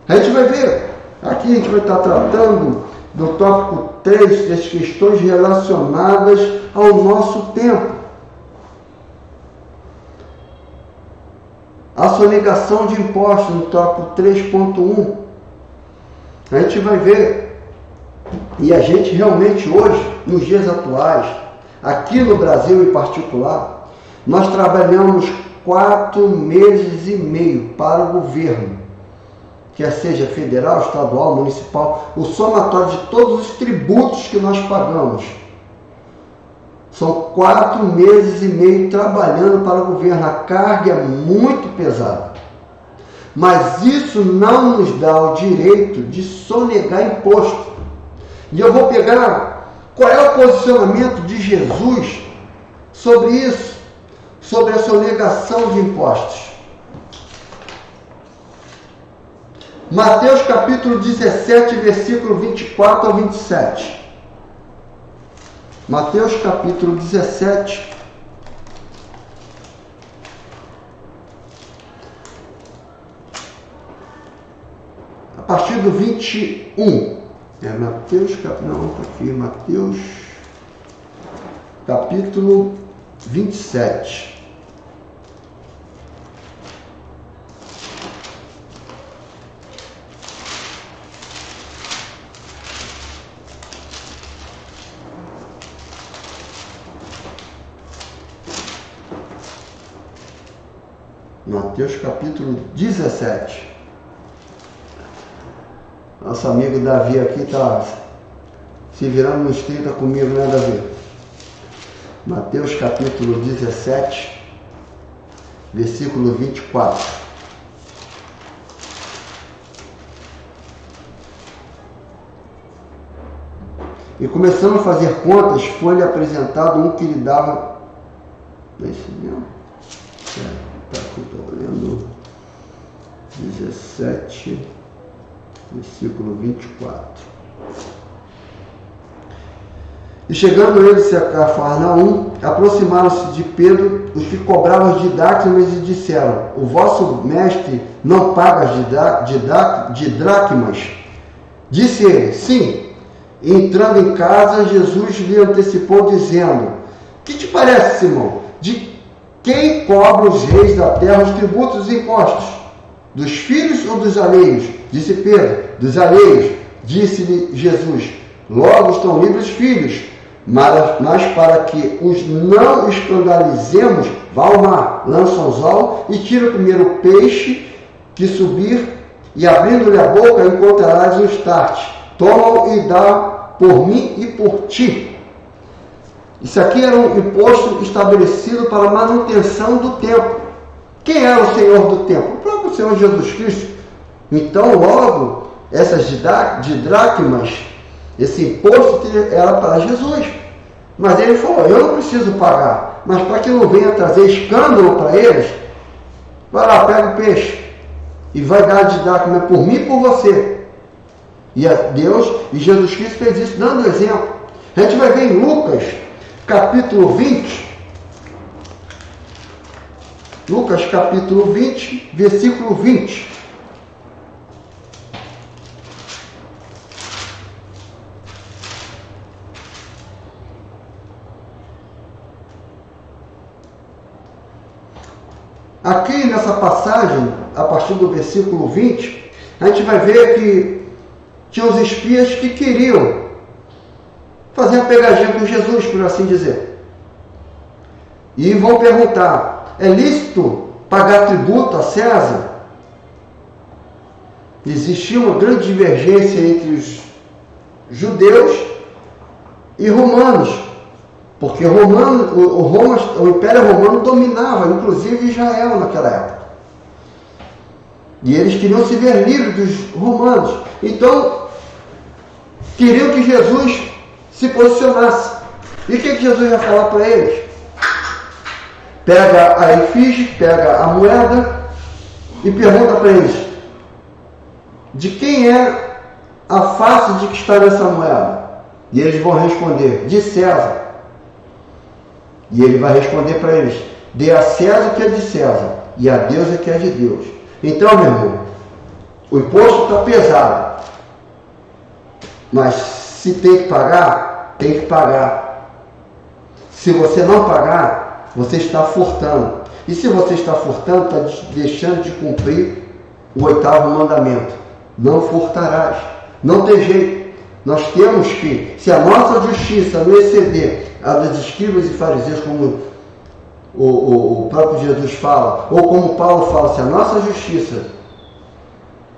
A gente vai ver, aqui a gente vai estar tratando do tópico 3, das questões relacionadas ao nosso tempo. A sonegação de impostos, no tópico 3.1. A gente vai ver, e a gente realmente hoje, nos dias atuais, aqui no Brasil em particular, nós trabalhamos 4 meses e meio para o governo, quer seja federal, estadual, municipal, o somatório de todos os tributos que nós pagamos. São 4 meses e meio trabalhando para o governo. A carga é muito pesada. Mas isso não nos dá o direito de sonegar imposto. E eu vou pegar qual é o posicionamento de Jesus sobre isso, sobre a sonegação de impostos. Mateus capítulo 17, versículo 24 ao 27. Mateus capítulo 17, a partir do 21. Mateus capítulo 27. Mateus capítulo 17. Nosso amigo Davi aqui está se virando nos 30 comigo, né, Davi? Mateus capítulo 17, versículo 24. E começando a fazer contas, foi-lhe apresentado um que lhe dava... É isso mesmo? Tá aqui, estou olhando 17, versículo 24. E chegando eles a Cafarnaum, aproximaram-se de Pedro os que cobravam as dracmas e disseram: o vosso mestre não paga de dracmas? Disse ele: sim. E entrando em casa, Jesus lhe antecipou, dizendo: que te parece, Simão? De quem cobra os reis da terra os tributos e impostos? Dos filhos ou dos alheios? Disse Pedro: dos alheios. Disse-lhe Jesus: Logo estão livres os filhos, mas para que os não escandalizemos, vá ao mar, lança o anzol e tira o primeiro peixe que subir, e abrindo-lhe a boca encontrarás o start. Toma-o e dá por mim e por ti. Isso aqui era um imposto estabelecido para a manutenção do templo. Quem era o Senhor do templo? O próprio Senhor Jesus Cristo. Então, logo, essas dracmas, esse imposto era para Jesus. Mas ele falou, eu não preciso pagar, mas para que não venha trazer escândalo para eles, vai lá, pega o peixe e vai dar de dracma por mim e por você. E Deus e Jesus Cristo fez isso, dando exemplo. A gente vai ver em Lucas, capítulo 20, Lucas capítulo 20, versículo 20. Aqui nessa passagem, a partir do versículo 20, a gente vai ver que tinha os espias que queriam fazer a pegadinha com Jesus, por assim dizer. E vão perguntar, é lícito pagar tributo a César? Existia uma grande divergência entre os judeus e romanos, porque o Império Romano dominava, inclusive Israel naquela época. E eles queriam se ver livres dos romanos. Então, queriam que Jesus se posicionasse. E o que Jesus ia falar para eles? Pega a efígie, pega a moeda e pergunta para eles, de quem é a face de que está nessa moeda? E eles vão responder, de César. E ele vai responder para eles, dê a César o que é de César, e a Deus o que é de Deus. Então, meu irmão, o imposto está pesado, mas se tem que pagar, tem que pagar. Se você não pagar, você está furtando. E se você está furtando, está deixando de cumprir o 8º mandamento. Não furtarás. Não tem jeito. Nós temos que, se a nossa justiça não exceder a dos escribas e fariseus, como o próprio Jesus fala, ou como Paulo fala, se a nossa justiça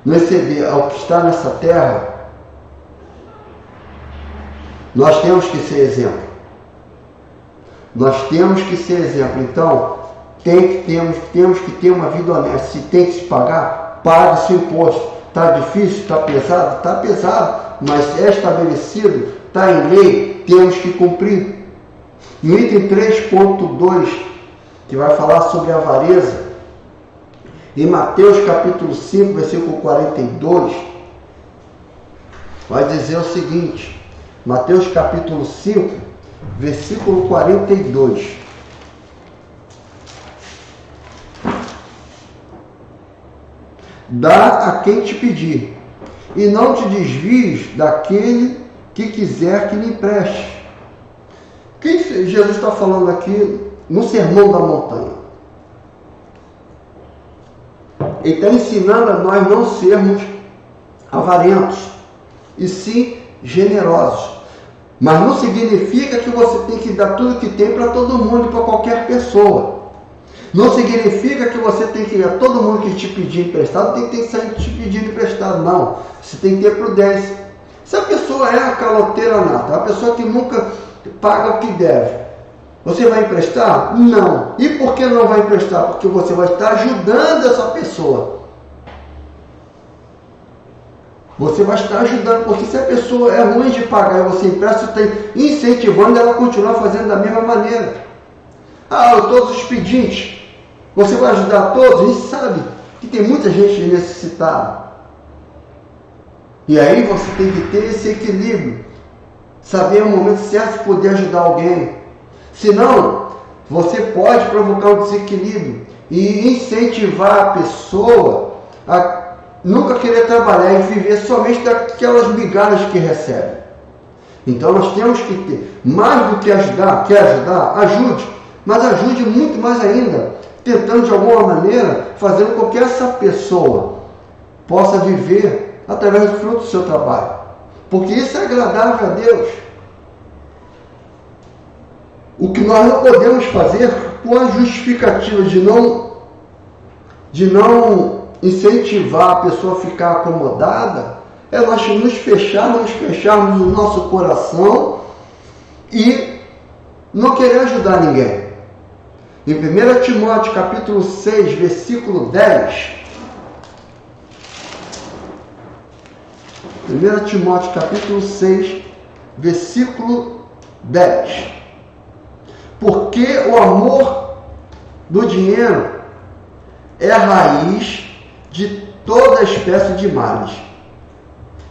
não exceder ao que está nessa terra, nós temos que ser exemplo. Nós temos que ser exemplo. Então, temos que ter uma vida honesta. Se tem que se pagar, pague seu imposto. Está difícil? Está pesado? Está pesado, mas é estabelecido, está em lei, temos que cumprir. No item 3.2, que vai falar sobre a avareza, em Mateus capítulo 5, versículo 42, vai dizer o seguinte, Mateus capítulo 5, versículo 42. Dá a quem te pedir, e não te desvies daquele que quiser que lhe empreste. Quem Jesus está falando aqui no Sermão da Montanha? Ele está ensinando a nós não sermos avarentos, e sim generosos. Mas não significa que você tem que dar tudo que tem para todo mundo e para qualquer pessoa. Não significa que você tem que dar todo mundo que te pedir emprestado, tem que sair te pedindo emprestado. Não. Você tem que ter prudência. Se a pessoa é a caloteira nata, a pessoa que nunca paga o que deve, você vai emprestar? Não. E por que não vai emprestar? Porque você vai estar ajudando essa pessoa. Você vai estar ajudando, porque se a pessoa é ruim de pagar e você empresta, você está incentivando ela a continuar fazendo da mesma maneira. Todos os pedintes, você vai ajudar todos? A gente sabe que tem muita gente necessitada. E aí você tem que ter esse equilíbrio. Saber o momento certo de poder ajudar alguém. Senão, você pode provocar um desequilíbrio e incentivar a pessoa a nunca querer trabalhar e viver somente daquelas migalhas que recebe. Então nós temos que ter, mais do que ajudar, quer ajudar, ajude, mas ajude muito mais ainda, tentando de alguma maneira, fazendo com que essa pessoa possa viver através do fruto do seu trabalho. porque isso é agradável a Deus. O que nós não podemos fazer com a justificativa de não incentivar a pessoa a ficar acomodada, é nós nos fecharmos o nosso coração e não querer ajudar ninguém. Em 1 Timóteo capítulo 6, versículo 10, 1 Timóteo capítulo 6, versículo 10. Porque o amor do dinheiro é a raiz de toda espécie de males.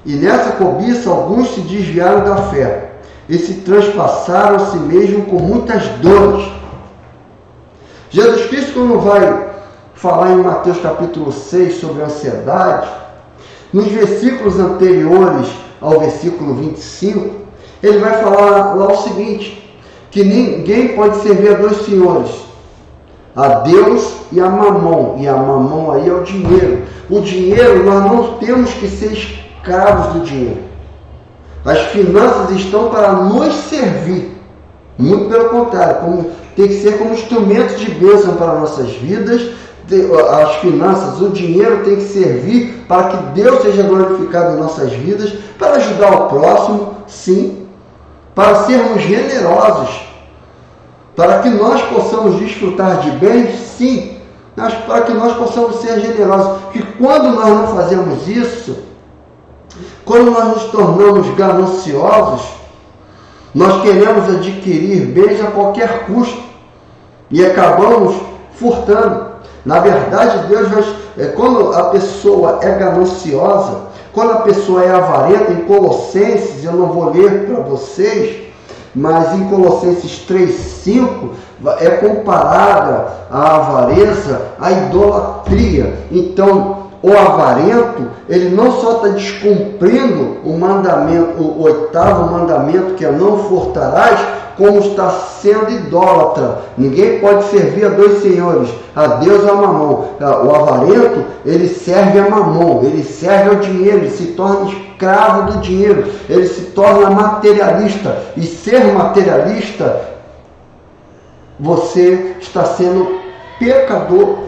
E nessa cobiça alguns se desviaram da fé e se transpassaram a si mesmos com muitas dores. Jesus Cristo, quando vai falar em Mateus capítulo 6 sobre a ansiedade, nos versículos anteriores ao versículo 25, ele vai falar lá o seguinte, que ninguém pode servir a dois senhores, a Deus e a Mamon. E a Mamon aí é o dinheiro. O dinheiro, nós não temos que ser escravos do dinheiro. As finanças estão para nos servir. Muito pelo contrário, tem que ser como instrumentos de bênção para nossas vidas. As finanças, o dinheiro tem que servir para que Deus seja glorificado em nossas vidas, para ajudar o próximo, sim, para sermos generosos, para que nós possamos desfrutar de bens, sim, mas para que nós possamos ser generosos. Porque quando nós não fazemos isso, quando nós nos tornamos gananciosos, nós queremos adquirir bens a qualquer custo e acabamos furtando. Na verdade, quando a pessoa é gananciosa, quando a pessoa é avarenta, em Colossenses, eu não vou ler para vocês, mas em Colossenses 3:5 é comparada a avareza à idolatria. Então, o avarento, ele não só está descumprindo o mandamento, o 8º mandamento, que é não furtarás, como está sendo idólatra. Ninguém pode servir a dois senhores, a Deus e a Mamon. O avarento, ele serve a Mamon, ele serve ao dinheiro, ele se torna escravo do dinheiro, ele se torna materialista. E ser materialista, você está sendo pecador.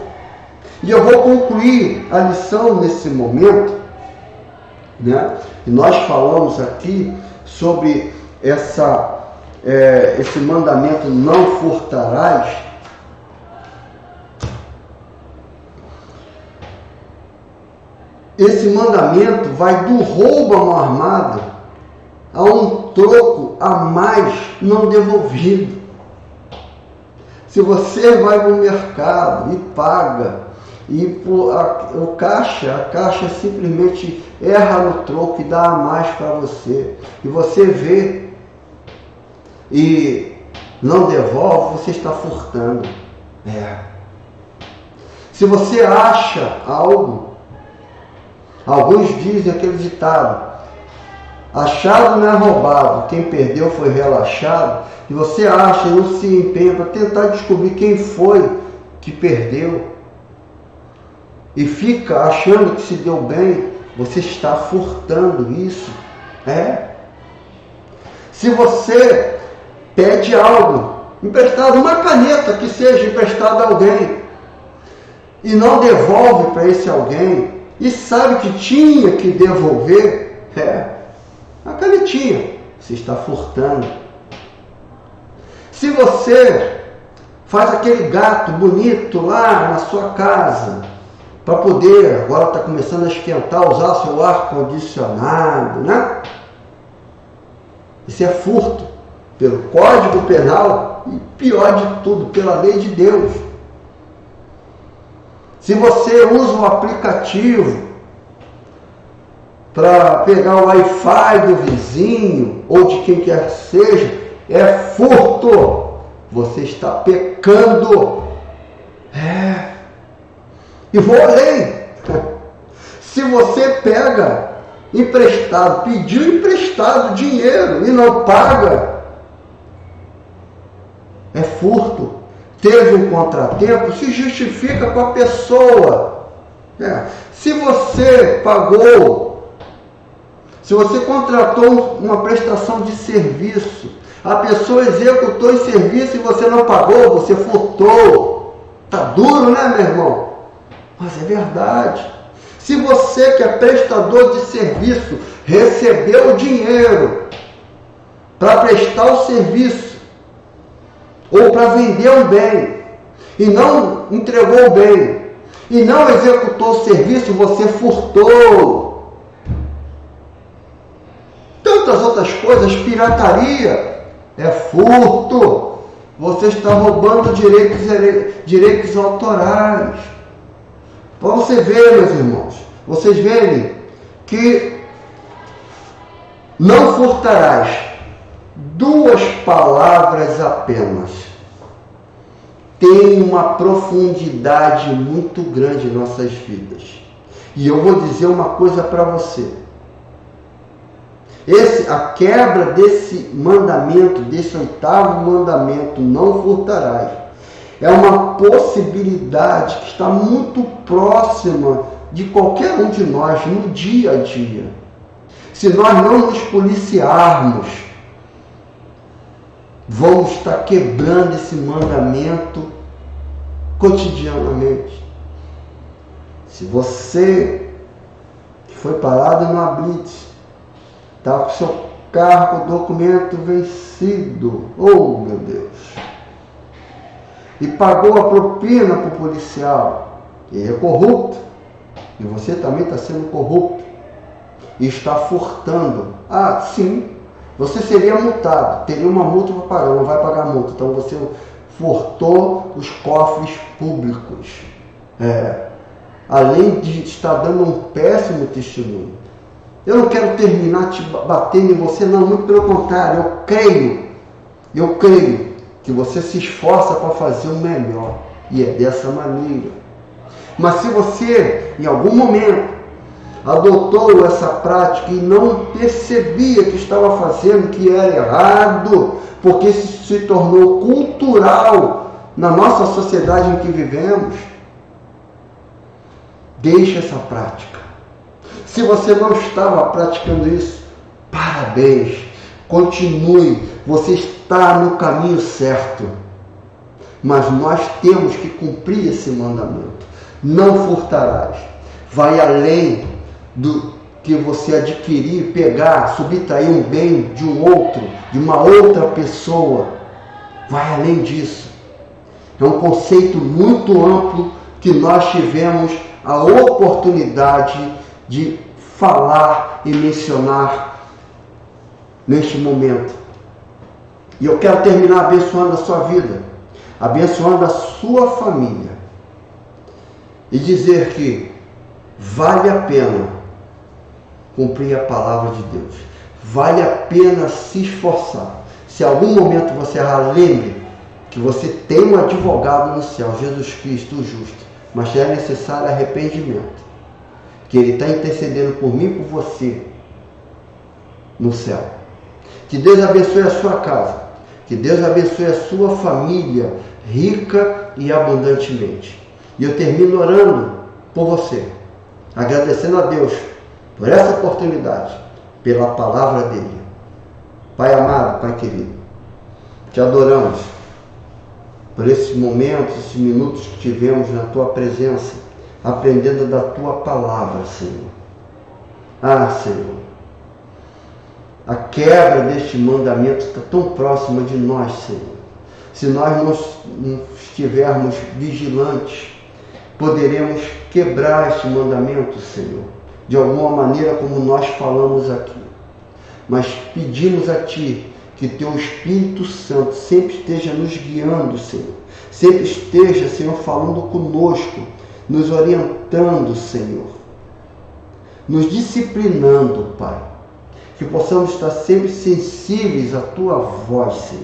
E eu vou concluir a lição nesse momento, né? E nós falamos aqui sobre esse mandamento, não furtarás. Esse mandamento vai do roubo à mão armada a um troco a mais não devolvido. Se você vai no mercado e paga, e a caixa simplesmente erra no troco e dá a mais para você, e você vê e não devolve, você está furtando. Se você acha algo, alguns dizem aquele ditado, achado não é roubado, quem perdeu foi relaxado. E você acha, não se empenha para tentar descobrir quem foi que perdeu e fica achando que se deu bem, você está furtando isso. Se você pede algo emprestado, uma caneta que seja emprestada a alguém, e não devolve para esse alguém, e sabe que tinha que devolver, a canetinha, você está furtando. Se você faz aquele gato bonito lá na sua casa, para poder, agora está começando a esquentar, usar seu ar-condicionado, né? Isso é furto, pelo Código Penal e, pior de tudo, pela lei de Deus. Se você usa um aplicativo para pegar o Wi-Fi do vizinho ou de quem quer que seja, é furto. Você está pecando. E vou além. Se você pega emprestado, pediu emprestado dinheiro e não paga, é furto. Teve um contratempo, se justifica com a pessoa. Se você pagou Se você contratou uma prestação de serviço, a pessoa executou esse serviço e você não pagou, você furtou. Está duro, né, meu irmão? Mas é verdade. Se você que é prestador de serviço recebeu o dinheiro para prestar o serviço ou para vender um bem e não entregou o bem e não executou o serviço, você furtou. Tantas outras coisas, pirataria é furto. Você está roubando direitos autorais. Para você ver, meus irmãos, vocês verem que não furtarás, 2 palavras apenas tem uma profundidade muito grande em nossas vidas. E eu vou dizer uma coisa para você. A quebra desse mandamento, desse 8º mandamento, não furtarás, é uma possibilidade que está muito próxima de qualquer um de nós no dia a dia. Se nós não nos policiarmos, vamos estar quebrando esse mandamento cotidianamente. Se você que foi parado numa blitz, está com seu carro com documento vencido, oh meu Deus, e pagou a propina para o policial, ele é corrupto, e você também está sendo corrupto, e está furtando, sim, você seria multado, teria uma multa para pagar, não vai pagar multa, então você furtou os cofres públicos, além de estar dando um péssimo testemunho. Eu não quero terminar te batendo em você, não, muito pelo contrário, eu creio que você se esforça para fazer o melhor, e é dessa maneira. Mas se você, em algum momento, adotou essa prática e não percebia que estava fazendo, que era errado, porque isso se tornou cultural na nossa sociedade em que vivemos, deixe essa prática. Se você não estava praticando isso, parabéns, continue, você está no caminho certo. Mas nós temos que cumprir esse mandamento. Não furtarás. Vai além do que você adquirir, pegar, subtrair um bem de um outro, de uma outra pessoa. Vai além disso. É um conceito muito amplo que nós tivemos a oportunidade de falar e mencionar neste momento. E eu quero terminar abençoando a sua vida, abençoando a sua família e dizer que vale a pena cumprir a palavra de Deus, vale a pena se esforçar. Se em algum momento você errar, lembre que você tem um advogado no céu, Jesus Cristo, o justo, mas é necessário arrependimento, que Ele está intercedendo por mim e por você no céu. Que Deus abençoe a sua casa, que Deus abençoe a sua família, rica e abundantemente. E eu termino orando por você, agradecendo a Deus por essa oportunidade, pela palavra dEle. Pai amado, Pai querido, te adoramos por esses momentos, esses minutos que tivemos na Tua presença, aprendendo da Tua palavra, Senhor. Senhor, a quebra deste mandamento está tão próxima de nós, Senhor. Se nós não estivermos vigilantes, poderemos quebrar este mandamento, Senhor, de alguma maneira como nós falamos aqui. Mas pedimos a Ti que Teu Espírito Santo sempre esteja nos guiando, Senhor. Sempre esteja, Senhor, falando conosco, nos orientando, Senhor. Nos disciplinando, Pai. Que possamos estar sempre sensíveis à Tua voz, Senhor.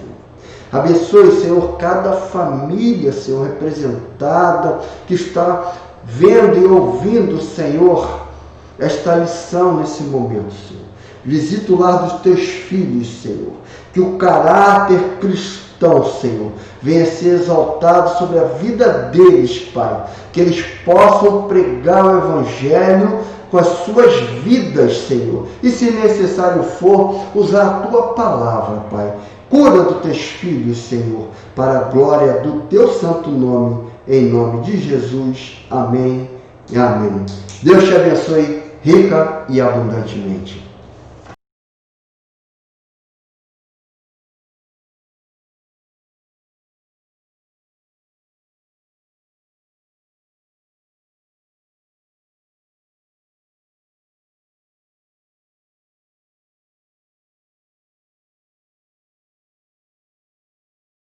Abençoe, Senhor, cada família, Senhor, representada, que está vendo e ouvindo, Senhor, esta lição nesse momento, Senhor. Visita o lar dos Teus filhos, Senhor. Que o caráter cristão, Senhor, venha ser exaltado sobre a vida deles, Pai. Que eles possam pregar o Evangelho com as suas vidas, Senhor. E se necessário for, usar a tua palavra, Pai. Cura dos teus filhos, Senhor, para a glória do teu santo nome, em nome de Jesus. Amém e amém. Deus te abençoe rica e abundantemente.